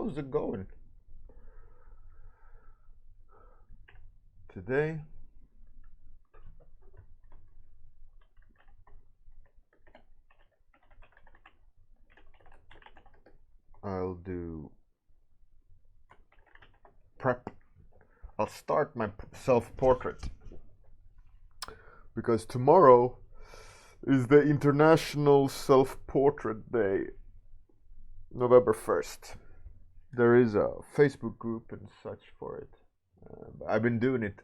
how's it going? Today, I'll do prep. I'll start my self-portrait because tomorrow is the International Self-Portrait Day, November 1st. There is a Facebook group and such for it. I've been doing it.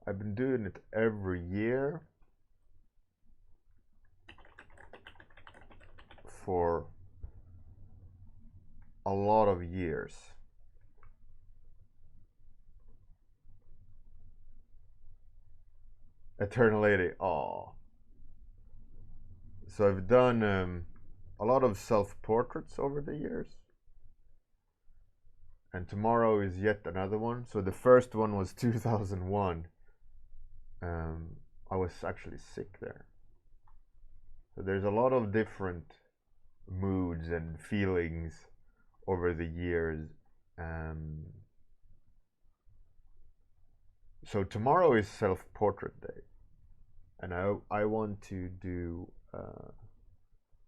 I've been doing it every year for a lot of years. Eternal Lady. Oh. So I've done a lot of self-portraits over the years. And tomorrow is yet another one. So the first one was 2001. I was actually sick there. So there's a lot of different moods and feelings over the years. So tomorrow is self-portrait day. And I want to do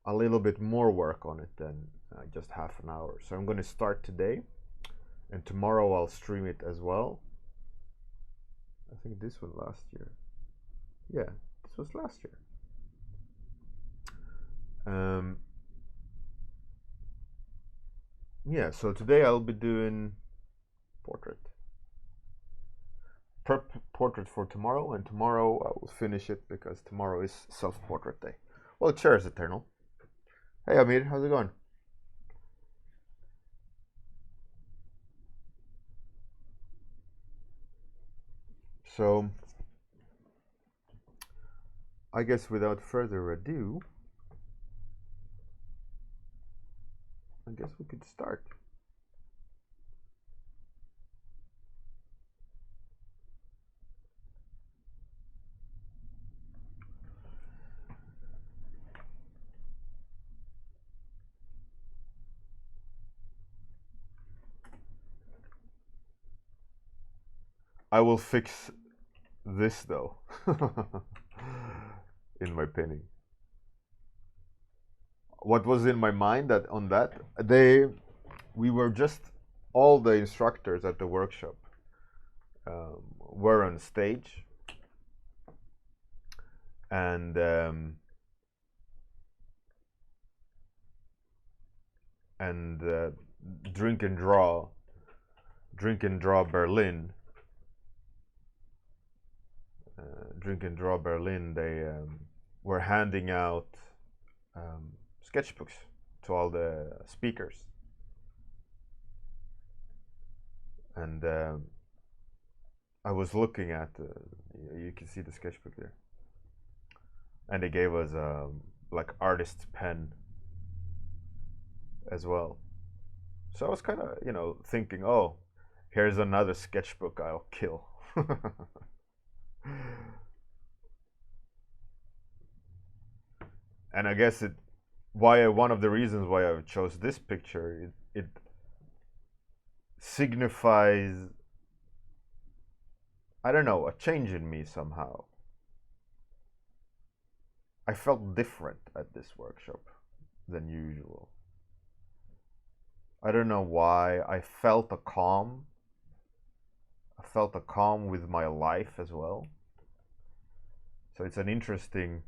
a little bit more work on it than just half an hour. So I'm going to start today. And tomorrow I'll stream it as well. I think this was last year. Yeah, this was last year. Yeah, so today I'll be doing portrait. Prep portrait for tomorrow, and tomorrow I will finish it because tomorrow is self-portrait day. Well, cheers, Eternal. Hey, Amir, how's it going? So, I guess without further ado, I guess we could start. I will fix this though in my pinning. What was in my mind that on that we were just all the instructors at the workshop were on stage and Drink and Draw Berlin. Drink and Draw Berlin, they were handing out sketchbooks to all the speakers. And I was looking at, you can see the sketchbook there. And they gave us like artist's pen as well. So I was kind of, thinking, oh, here's another sketchbook I'll kill. And I guess one of the reasons why I chose this picture, it signifies, I don't know, a change in me somehow. I felt different at this workshop than usual. I don't know why. I felt a calm. I felt a calm with my life as well. So it's an interesting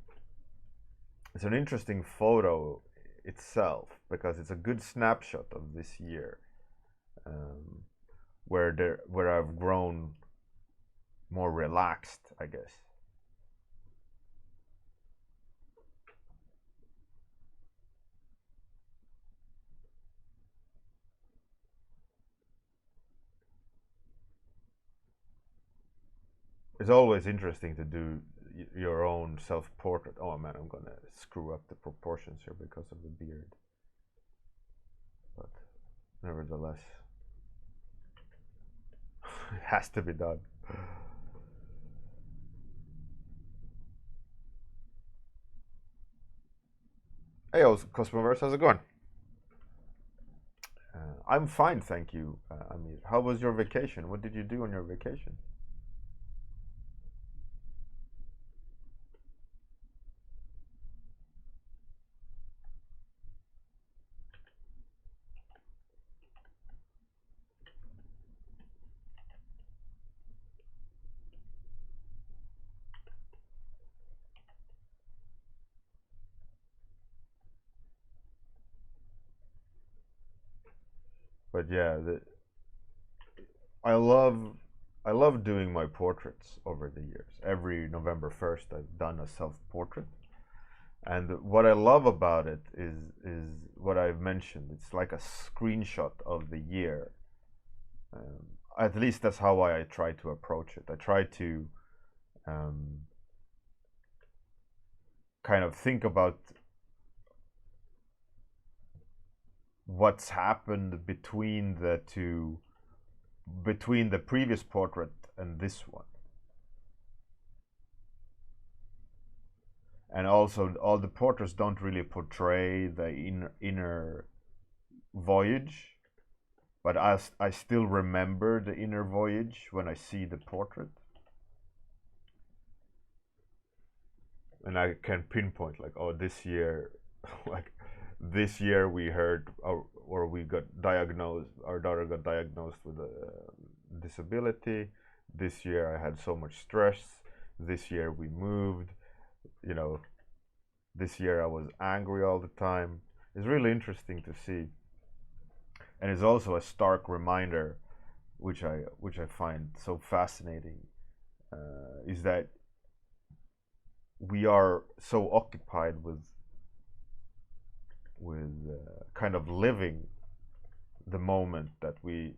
photo itself because it's a good snapshot of this year, where I've grown more relaxed, I guess. It's always interesting to do your own self-portrait. Oh man, I'm gonna screw up the proportions here because of the beard. But nevertheless, it has to be done. Hey, Cosmoverse, how's it going? I'm fine, thank you, Amir. How was your vacation? What did you do on your vacation? But yeah, I love I love doing my portraits over the years. Every November 1st, I've done a self-portrait, and what I love about it is what I've mentioned. It's like a screenshot of the year. At least that's how I try to approach it. I try to um, kind of think about what's happened between the previous portrait and this one, and also all the portraits don't really portray the inner voyage, but I still remember the inner voyage when I see the portrait, and I can pinpoint like, oh, this year like this year we heard or we got diagnosed, our daughter got diagnosed with a disability. This year I had so much stress. This year we moved, you know, this year I was angry all the time. It's really interesting to see, and it's also a stark reminder, which I find so fascinating, is that we are so occupied with kind of living the moment that we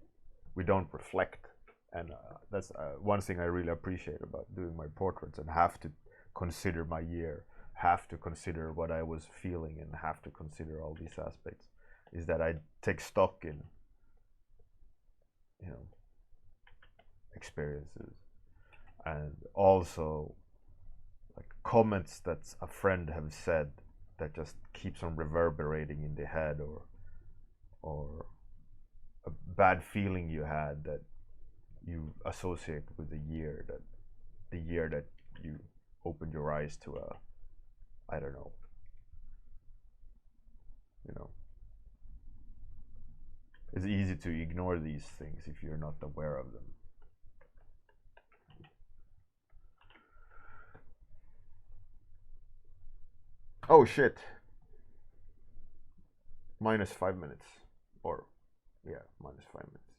don't reflect, and that's one thing I really appreciate about doing my portraits, and have to consider my year, have to consider what I was feeling, and have to consider all these aspects, is that I take stock in, you know, experiences, and also like comments that a friend have said that just keeps on reverberating in the head, or a bad feeling you had that you associate with the year that you opened your eyes to a, I don't know, you know, it's easy to ignore these things if you're not aware of them. Oh shit. -5 minutes. Or, yeah, -5 minutes.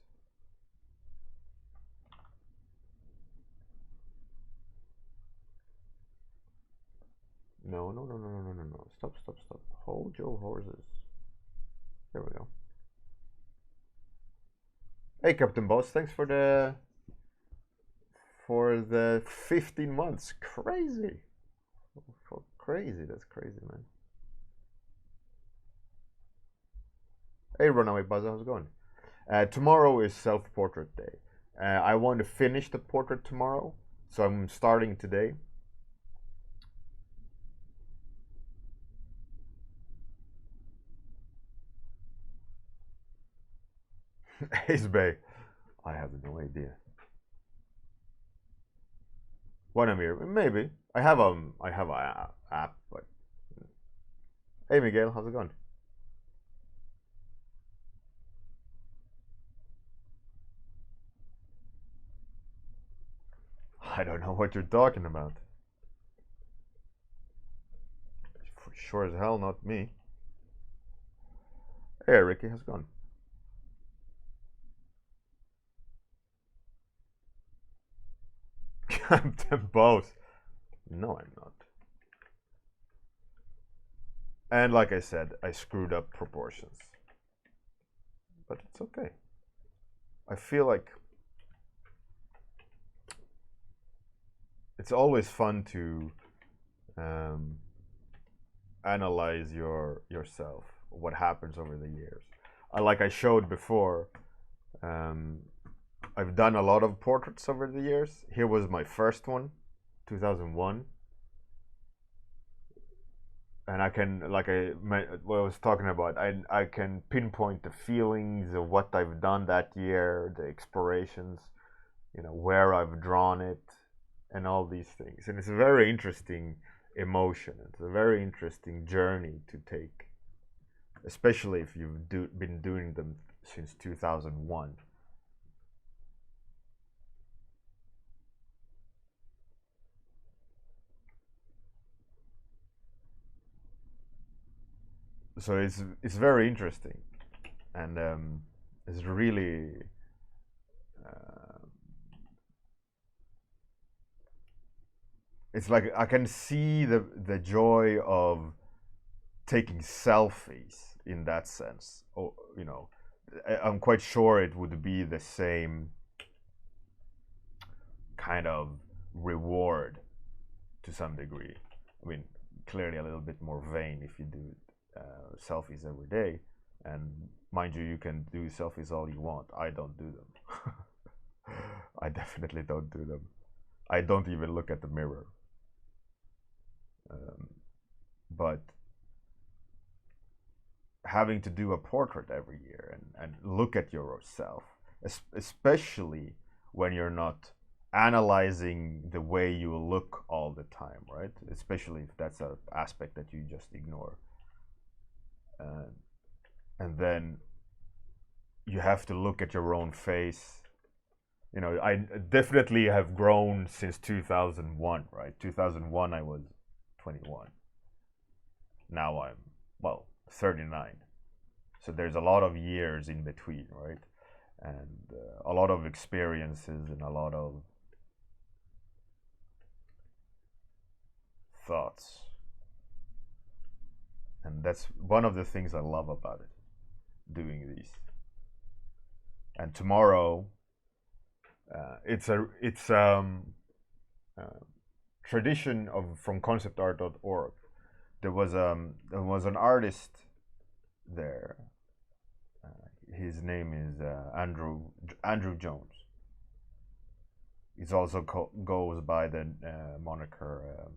No, no, no, no, no, no, no, no. Stop, stop, stop. Hold your horses. There we go. Hey, Captain Boss, thanks for the 15 months. Crazy. Crazy, that's crazy, man. Hey, Runaway Buzz, how's it going? Tomorrow is self-portrait day. I want to finish the portrait tomorrow, so I'm starting today. Ace Bay, I have no idea. Wanamir, maybe. I have a app, but hey, Miguel, how's it going? I don't know what you're talking about. For sure as hell not me. Hey, Ricky, how's it going? Captain Boss. No, I'm not. And like I said, I screwed up proportions. But it's okay. I feel like it's always fun to analyze yourself, what happens over the years. Like I showed before, I've done a lot of portraits over the years. Here was my first one, 2001. and I can, like what I was talking about, I can pinpoint the feelings of what I've done that year, the explorations, where I've drawn it, and all these things. And it's a very interesting emotion. It's a very interesting journey to take, especially if you've been doing them since 2001. So it's very interesting, and it's really uh, it's like I can see the joy of taking selfies in that sense. Oh, I'm quite sure it would be the same kind of reward to some degree. I mean, clearly a little bit more vain if you do selfies every day. And mind you, you can do selfies all you want. I don't do them. I definitely don't do them. I don't even look at the mirror. But having to do a portrait every year and look at yourself, especially when you're not analyzing the way you look all the time, right? Especially if that's an aspect that you just ignore. And then you have to look at your own face. I definitely have grown since 2001, right? 2001, I was 21. Now I'm, 39. So there's a lot of years in between, right? And a lot of experiences and a lot of thoughts. And that's one of the things I love about it, doing these. And tomorrow, it's tradition from conceptart.org. There was an artist there. His name is Andrew Jones. He's also goes by the moniker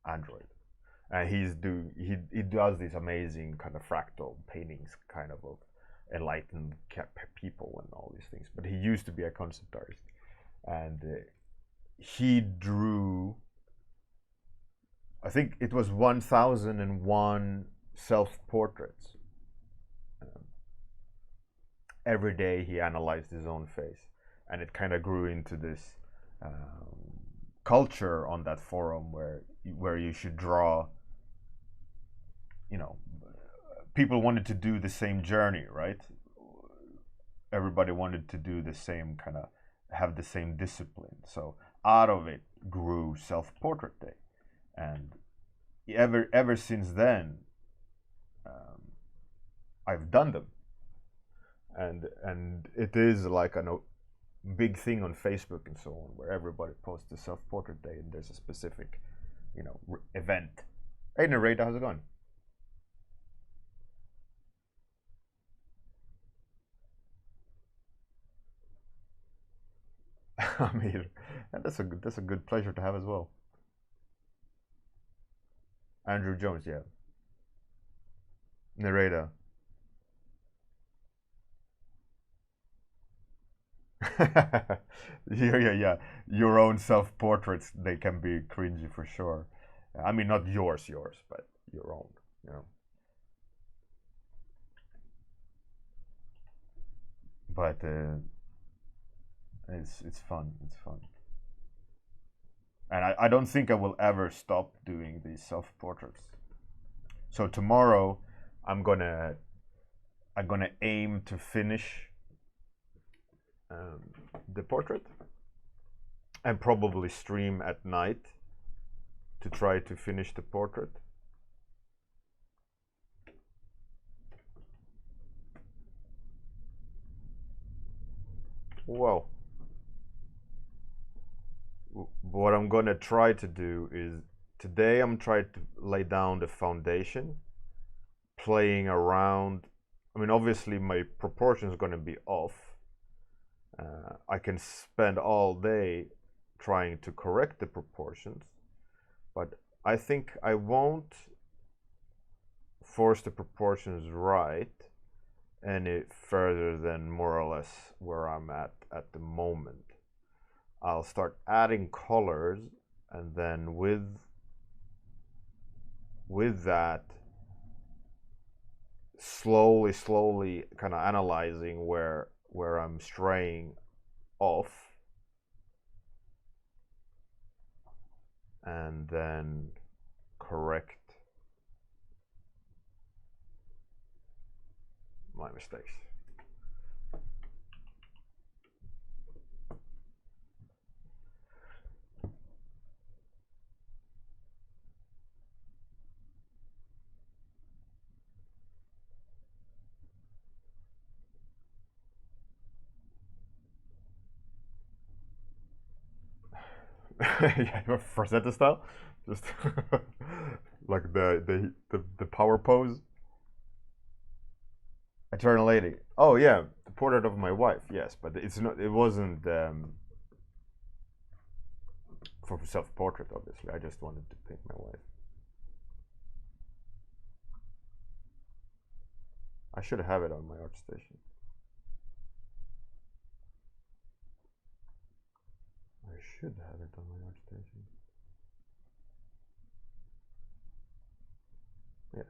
Android, and he does these amazing kind of fractal paintings, kind of enlightened people and all these things. But he used to be a concept artist, and he drew, I think it was 1001 self-portraits. Every day he analyzed his own face, and it kind of grew into this culture on that forum where you should draw. People wanted to do the same journey, right? Everybody wanted to do the same kind of, have the same discipline. So out of it grew Self-Portrait Day, and ever since then, I've done them, and it is like a big thing on Facebook and so on, where everybody posts the Self-Portrait Day, and there's a specific, event. Hey, narrator, how's it going? I mean, that's a good pleasure to have as well. Andrew Jones, yeah. Narrator. Yeah. Your own self-portraits, they can be cringy for sure. I mean, not yours, but your own. But it's fun. It's fun. And I don't think I will ever stop doing these self-portraits. So tomorrow, I'm gonna aim to finish the portrait, and probably stream at night to try to finish the portrait. Well, what I'm gonna try to do is, today I'm trying to lay down the foundation, playing around. I mean, obviously my proportion is gonna be off. I can spend all day trying to correct the proportions, but I think I won't force the proportions right any further than more or less where I'm at the moment. I'll start adding colors, and then with that, slowly kind of analyzing where I'm straying off, and then correct my mistakes. Yeah, Rosetta style, just like the power pose. Eternal Lady. Oh yeah, the portrait of my wife. Yes, but it's not. It wasn't for self-portrait. Obviously, I just wanted to paint my wife. I should have it on my art station. I should have it on my art station. Yeah.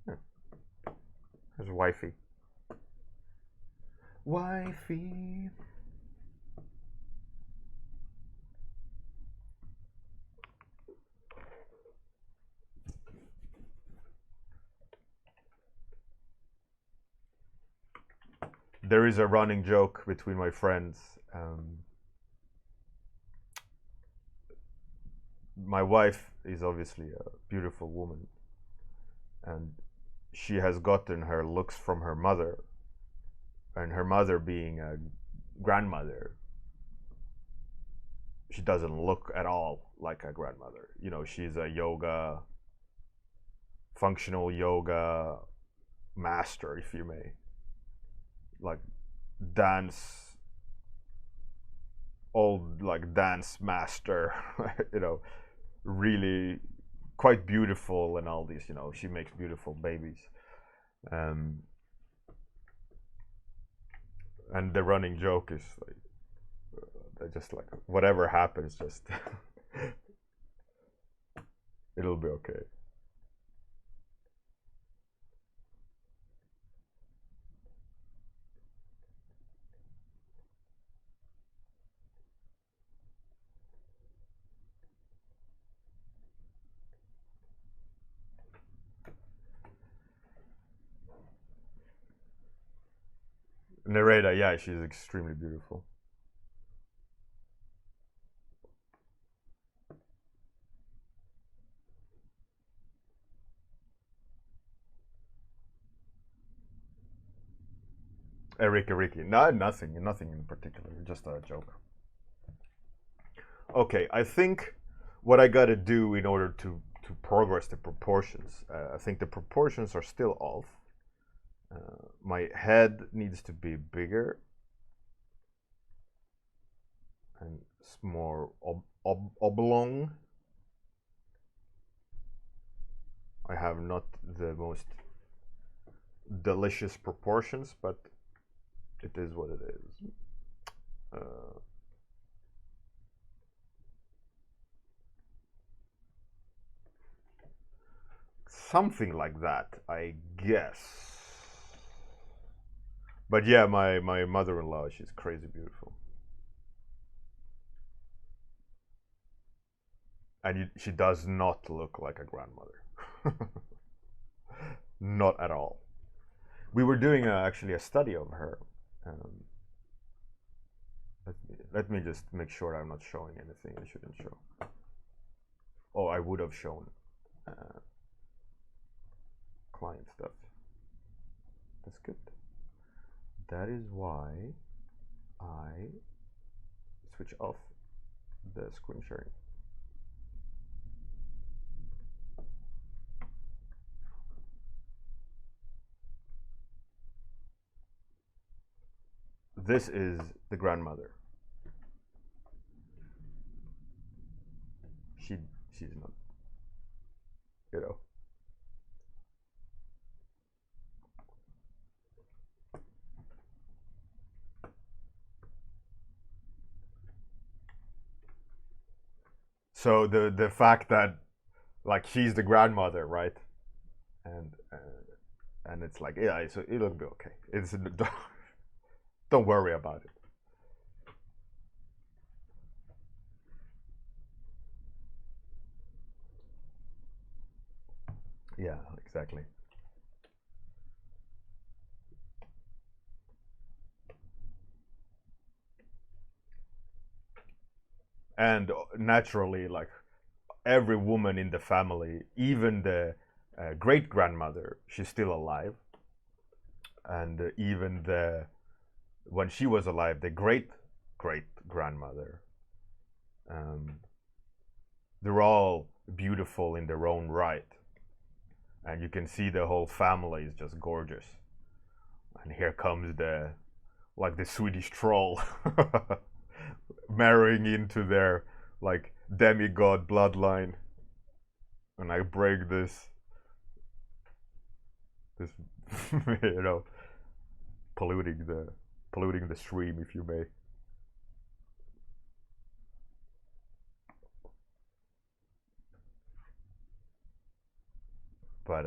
Yeah. There's wifey. Wifey. There is a running joke between my friends. My wife is obviously a beautiful woman, and she has gotten her looks from her mother, and her mother being a grandmother, she doesn't look at all like a grandmother. You know, she's a functional yoga master, if you may. Like old dance master, you know, really quite beautiful and all these, you know, she makes beautiful babies. And the running joke is like, just like whatever happens, just it'll be okay. Nereda, yeah, she's extremely beautiful. Ricky. No, nothing in particular, just a joke. Okay, I think what I gotta do in order to progress the proportions, I think the proportions are still off. My head needs to be bigger and it's more oblong. I have not the most delicious proportions, but it is what it is. Something like that, I guess. But yeah, my mother-in-law, she's crazy beautiful. And she does not look like a grandmother. Not at all. We were doing actually a study of her. Let me just make sure I'm not showing anything I shouldn't show. Oh, I would have shown client stuff. That's good. That is why I switch off the screen sharing. This is the grandmother. She's not, you know. So the fact that like she's the grandmother, right? And and it's like, yeah, so it'll be okay. It's don't worry about it. Yeah, exactly. And naturally, like every woman in the family, even the great grandmother, she's still alive, and even the when she was alive, the great great grandmother, um, they're all beautiful in their own right, and you can see the whole family is just gorgeous. And here comes the like the Swedish troll marrying into their like demigod bloodline, and I break this you know polluting the stream, if you may. But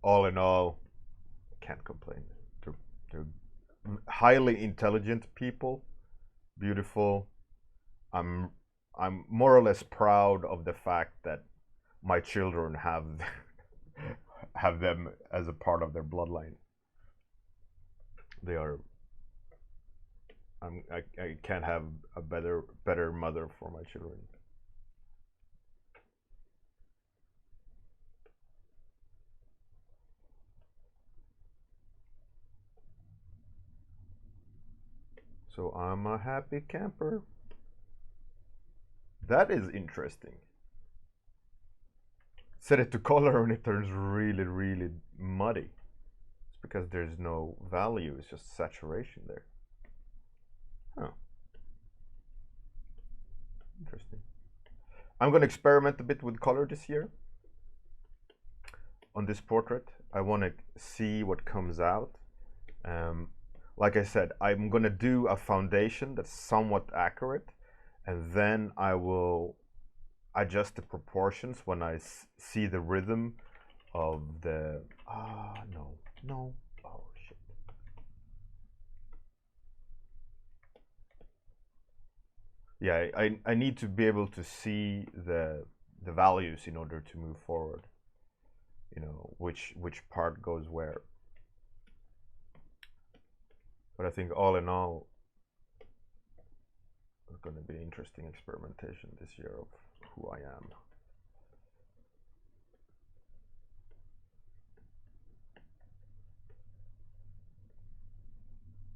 all in all, can't complain. They're highly intelligent people, beautiful. I'm I'm more or less proud of the fact that my children have have them as a part of their bloodline. They are. I can't have a better mother for my children. So I'm a happy camper. That is interesting. Set it to color and it turns really, really muddy. It's because there's no value, it's just saturation there. Oh, interesting. I'm going to experiment a bit with color this year on this portrait. I want to see what comes out. Like I said, I'm going to do a foundation that's somewhat accurate, and then I will adjust the proportions when I see the rhythm of the no oh shit. Yeah, I need to be able to see the values in order to move forward, you know, which part goes where. But I think all in all, it's going to be interesting experimentation this year of who I am.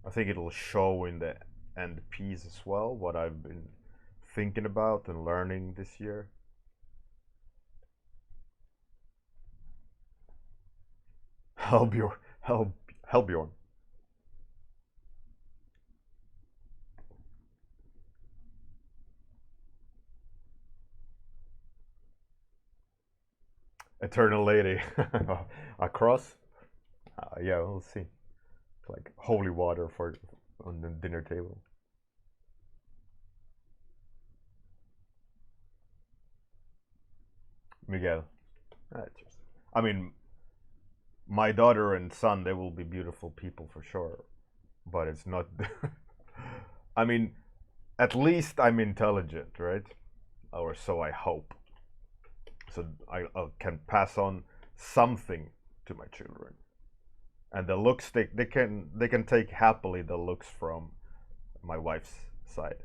I think it'll show in the end piece as well what I've been thinking about and learning this year. Bjorn, Bjorn. Eternal Lady. A cross? Yeah, we'll see. It's like holy water for on the dinner table. Miguel. Just, I mean, my daughter and son, they will be beautiful people for sure. But it's not. I mean, at least I'm intelligent, right? Or so I hope. So I can pass on something to my children. And the looks they can take happily the looks from my wife's side.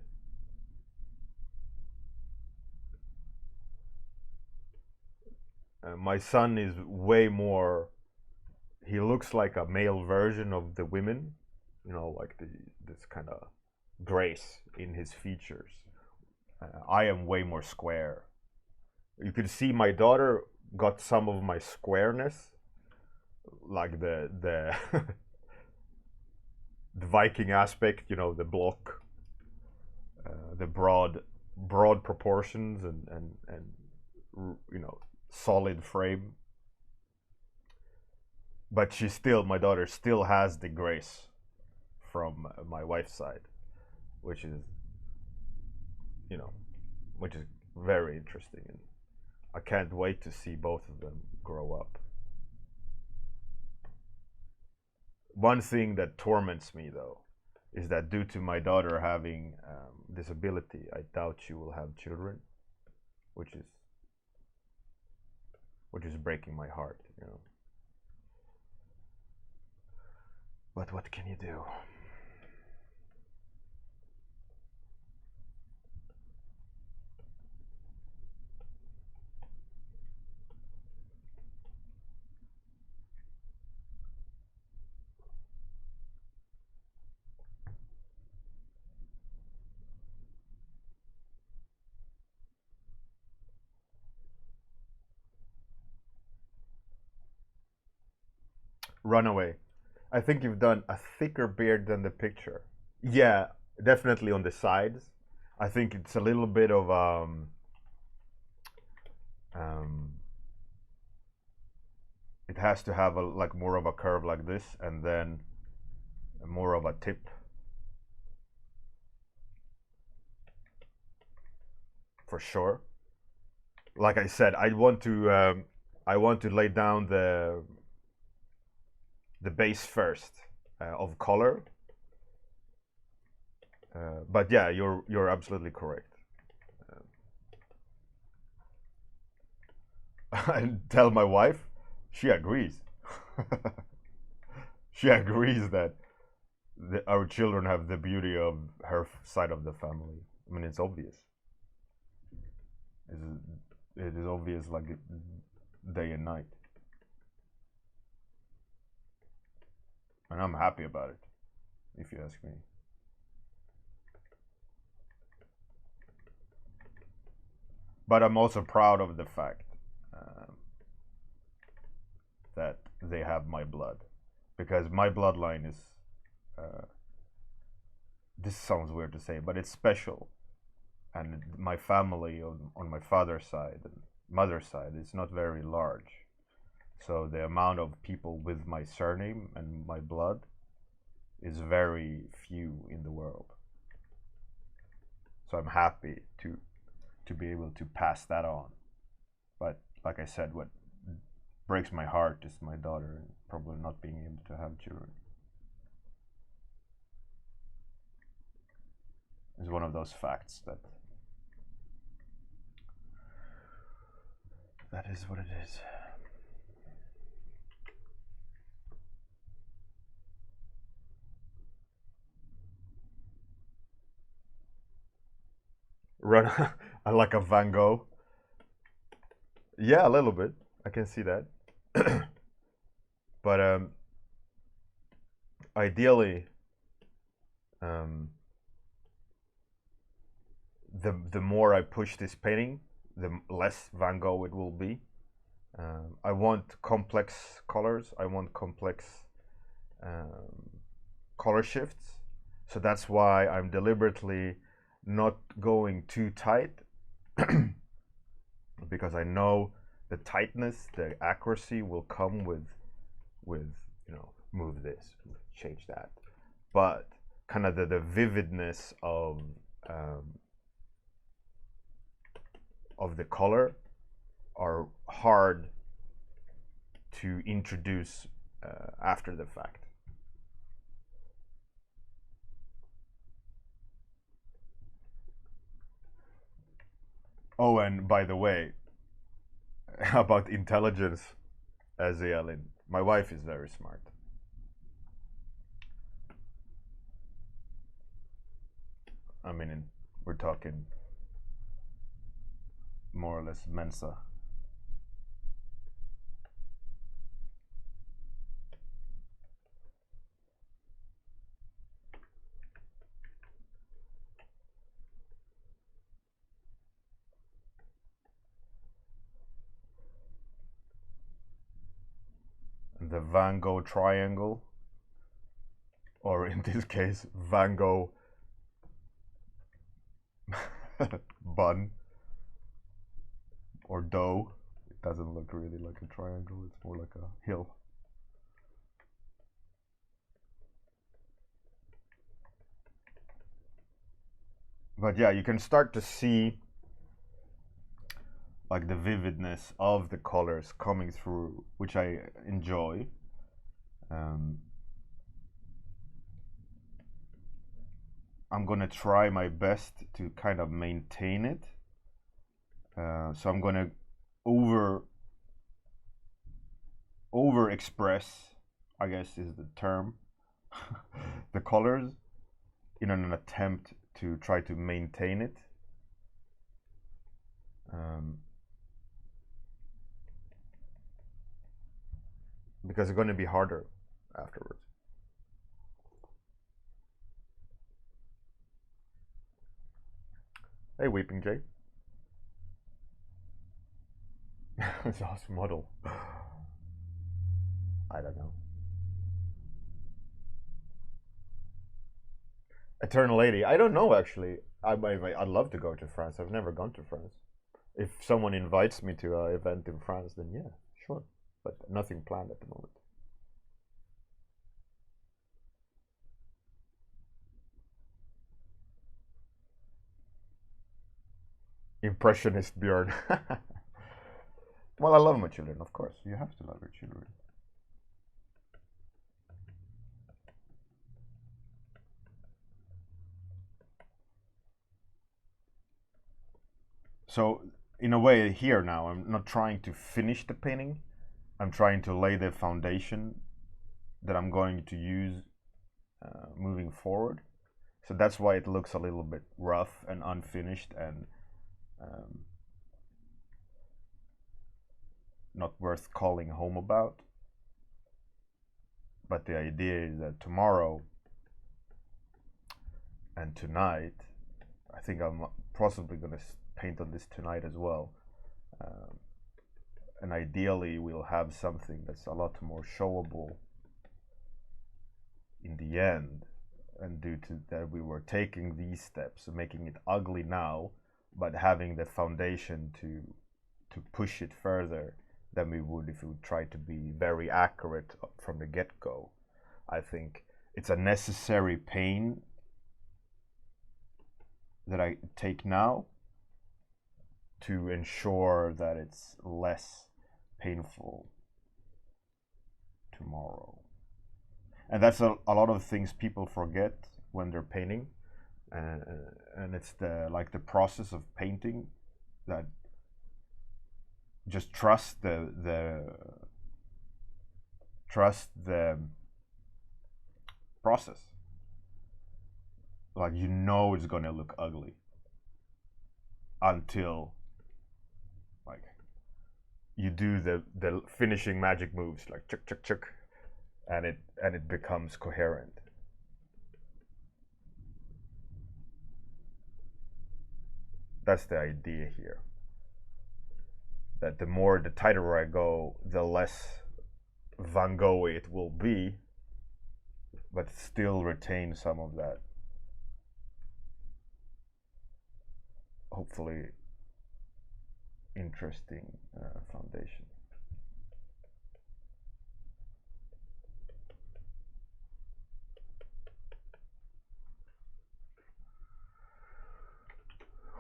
My son is way more. He looks like a male version of the women, you know, like this kind of grace in his features. I am way more square. You can see my daughter got some of my squareness, like the the Viking aspect, you know, the block, the broad proportions and you know solid frame. But my daughter still has the grace from my wife's side, which is, you know, which is very interesting, and I can't wait to see both of them grow up. One thing that torments me, though, is that due to my daughter having disability, I doubt she will have children, which is breaking my heart, you know. But what can you do? Runaway. I think you've done a thicker beard than the picture. Yeah, definitely on the sides. I think it's a little bit of um, it has to have a like more of a curve like this, and then more of a tip. For sure. Like I said, I want to lay down the base first of color. But yeah, you're absolutely correct. I tell my wife, she agrees. She agrees that our children have the beauty of her side of the family. I mean, it's obvious. It is obvious, like day and night, and I'm happy about it, if you ask me. But I'm also proud of the fact that they have my blood, because my bloodline is. This sounds weird to say, but it's special, and my family on my father's side and mother's side is not very large. So the amount of people with my surname and my blood is very few in the world. So I'm happy to be able to pass that on. But like I said, what breaks my heart is my daughter probably not being able to have children. It's one of those facts that is what it is. Run, I like a Van Gogh. Yeah, a little bit. I can see that. But ideally, the more I push this painting, the less Van Gogh it will be. I want complex colors. I want complex color shifts. So that's why I'm deliberately not going too tight, because I know the tightness, the accuracy will come with you know, move this, change that. But kind of the vividness of the color are hard to introduce after the fact. Oh, and by the way, about intelligence, as Yelin, my wife is very smart. I mean, we're talking more or less Mensa. The Van Gogh triangle, or in this case, Van Gogh bun or dough. It doesn't look really like a triangle, it's more like a hill. But yeah, you can start to see like the vividness of the colors coming through, which I enjoy. I'm gonna try my best to kind of maintain it. So I'm gonna over express, I guess is the term, the colors in an attempt to try to maintain it. Because it's going to be harder afterwards. Hey, Weeping Jay. It's an awesome model. I don't know. Eternal Lady. I don't know actually. I'd love to go to France. I've never gone to France. If someone invites me to an event in France, then yeah, sure. But nothing planned at the moment. Impressionist Bjorn. Well, I love my children, of course. You have to love your children. So, in a way, here now, I'm not trying to finish the painting. I'm trying to lay the foundation that I'm going to use moving forward. So that's why it looks a little bit rough and unfinished and not worth calling home about. But the idea is that tomorrow and tonight, I think I'm possibly going to paint on this tonight as well. And ideally we'll have something that's a lot more showable in the end. And due to that, we were taking these steps, making it ugly now, but having the foundation to push it further than we would if we would try to be very accurate from the get-go. I think it's a necessary pain that I take now to ensure that it's less painful tomorrow. And that's a lot of things people forget when they're painting, and it's the process of painting, that just trust the process. Like, you know it's gonna look ugly until like you do the finishing magic moves, like chuk chuk chuk, and it becomes coherent. That's the idea here. That the tighter I go, the less Van Gogh it will be, but still retain some of that, hopefully interesting foundation.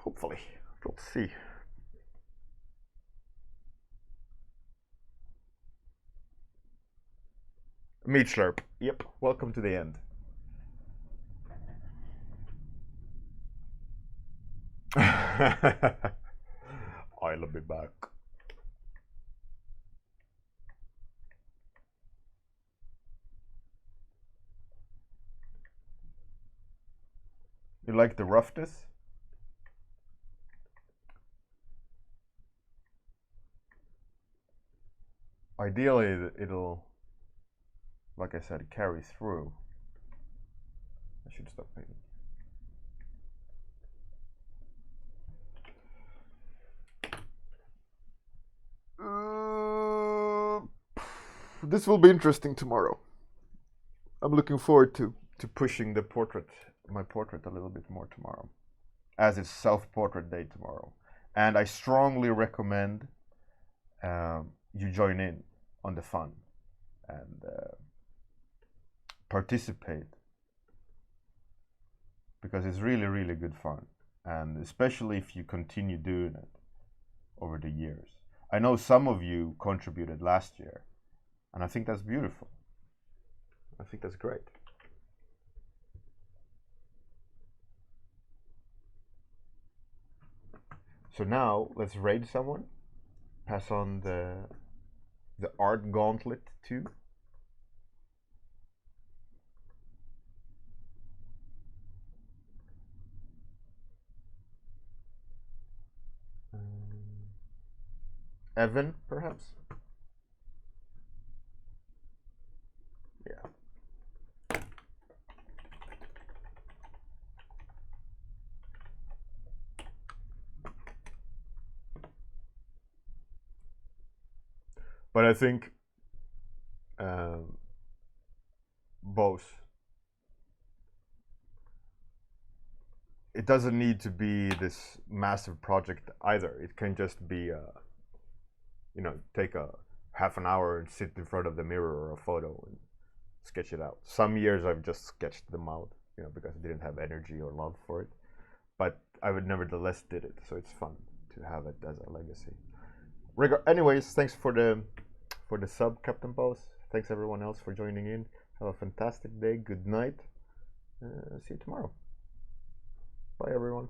Hopefully, we'll see. Meat slurp. Yep. Welcome to the end. I'll be back. You like the roughness? Ideally, it'll, like I said, carry through. I should stop painting. This will be interesting tomorrow. I'm looking forward to pushing my portrait a little bit more tomorrow, as it's self-portrait day tomorrow. And I strongly recommend you join in on the fun and participate, because it's really, really good fun. And especially if you continue doing it, over the years. I know some of you contributed last year, and I think that's beautiful. I think that's great. So now let's raid someone. Pass on the art gauntlet too. Evan, perhaps? Yeah. But I think both. It doesn't need to be this massive project either. It can just be, you know, take a half an hour and sit in front of the mirror or a photo and sketch it out. Some years I've just sketched them out, you know, because I didn't have energy or love for it. But I would nevertheless did it, so it's fun to have it as a legacy. Anyways, thanks for the sub, Captain Boss. Thanks everyone else for joining in. Have a fantastic day. Good night. See you tomorrow. Bye everyone.